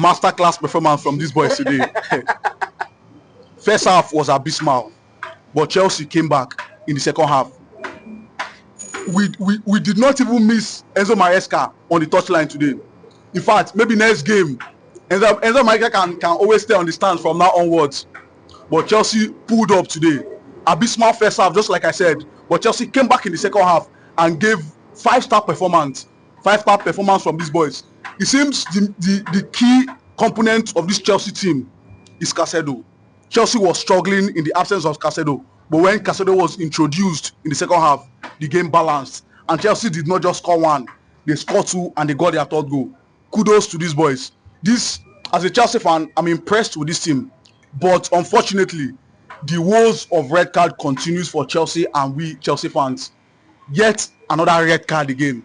Masterclass performance from these boys today. First half was abysmal, but Chelsea came back in the second half. We did not even miss Enzo Maresca on the touchline today. In fact, maybe next game, Enzo Maresca can always stay on the stands from now onwards. But Chelsea pulled up today. Abysmal first half, just like I said. But Chelsea came back in the second half and gave five-star performance from these boys. It seems the key component of this Chelsea team is Caicedo. Chelsea was struggling in the absence of Caicedo, but when Caicedo was introduced in the second half, the game balanced, and Chelsea did not just score one, they scored two and they got their third goal. Kudos to these boys. As a Chelsea fan, I'm impressed with this team, but unfortunately, the woes of red card continues for Chelsea and we Chelsea fans. Yet another red card again.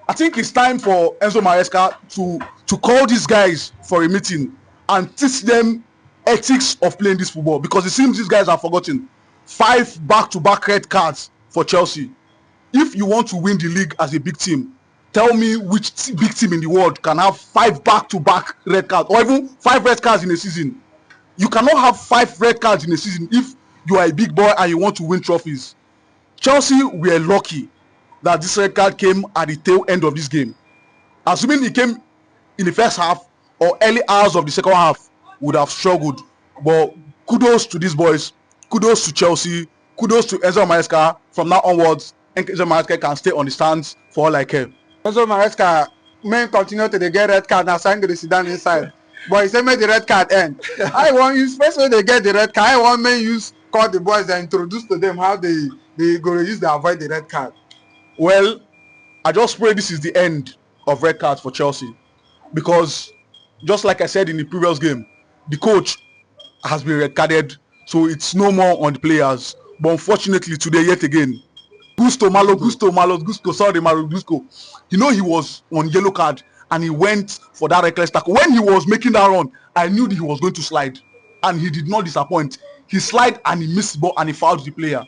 I think it's time for Enzo Maresca to call these guys for a meeting and teach them ethics of playing this football, because it seems these guys have forgotten 5 back-to-back red cards for Chelsea. If you want to win the league as a big team, tell me which big team in the world can have 5 back-to-back red cards, or even 5 red cards in a season. You cannot have 5 red cards in a season if you are a big boy and you want to win trophies. Chelsea were lucky that this red card came at the tail end of this game. Assuming it came in the first half or early hours of the second half, would have struggled. But kudos to these boys, kudos to Chelsea, kudos to Enzo Maresca. From now onwards, Enzo Maresca can stay on the stands for all I care. Enzo Maresca may continue to get red card and sign to sit down inside. But he said make the red card end. I want use first when they get the red card, I want men use call the boys and introduce to them how they go to use to avoid the red card. Well, I just pray this is the end of red cards for Chelsea, because just like I said in the previous game, the coach has been red carded, so it's no more on the players. But unfortunately today, yet again, Gusto, you know, he was on yellow card and he went for that reckless tackle. When he was making that run, I knew that he was going to slide, and he did not disappoint. He slid and he missed the ball and he fouled the player.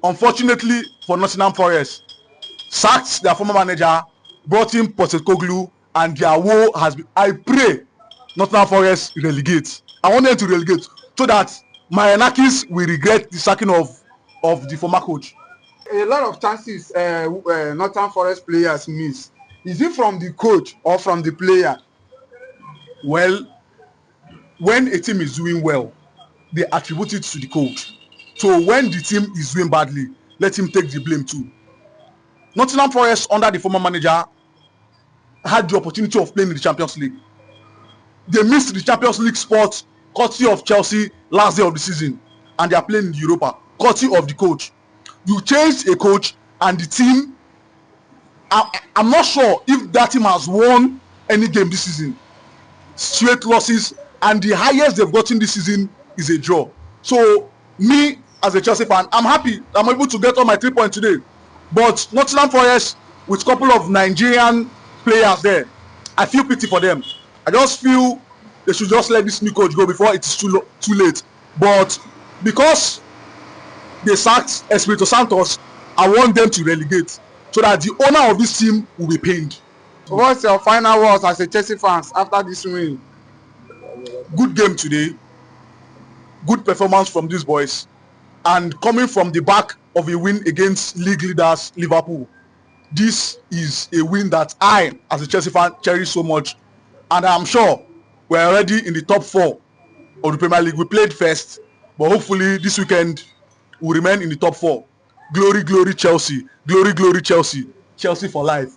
Unfortunately for Nottingham Forest, sacked their former manager, brought in Postecoglou, and their woe has been. I pray Nottingham Forest relegates. I want them to relegate so that Marinakis will regret the sacking of the former coach. A lot of chances Nottingham Forest players miss. Is it from the coach or from the player? Well, when a team is doing well, they attribute it to the coach. So when the team is doing badly, let him take the blame too. Nottingham Forest, under the former manager, had the opportunity of playing in the Champions League. They missed the Champions League spot courtesy of Chelsea last day of the season, and they are playing in the Europa courtesy of the coach. You changed a coach and the team, I'm not sure if that team has won any game this season. Straight losses, and the highest they've gotten this season is a draw. So me as a Chelsea fan, I'm happy I'm able to get all my 3 points today. But Nottingham Forest, with a couple of Nigerian players there, I feel pity for them. I just feel they should just let this new coach go before it is too late. But because they sacked Espirito Santos, I want them to relegate so that the owner of this team will be pained. So what's your final words as a Chelsea fans after this win? Good game today, good performance from these boys, and coming from the back of a win against league leaders Liverpool. This is a win that I, as a Chelsea fan, cherish so much, and I'm sure we're already in the top 4 of the Premier League. We played first, but hopefully this weekend we'll remain in the top 4. Glory, glory, Chelsea. Glory, glory, Chelsea. Chelsea for life.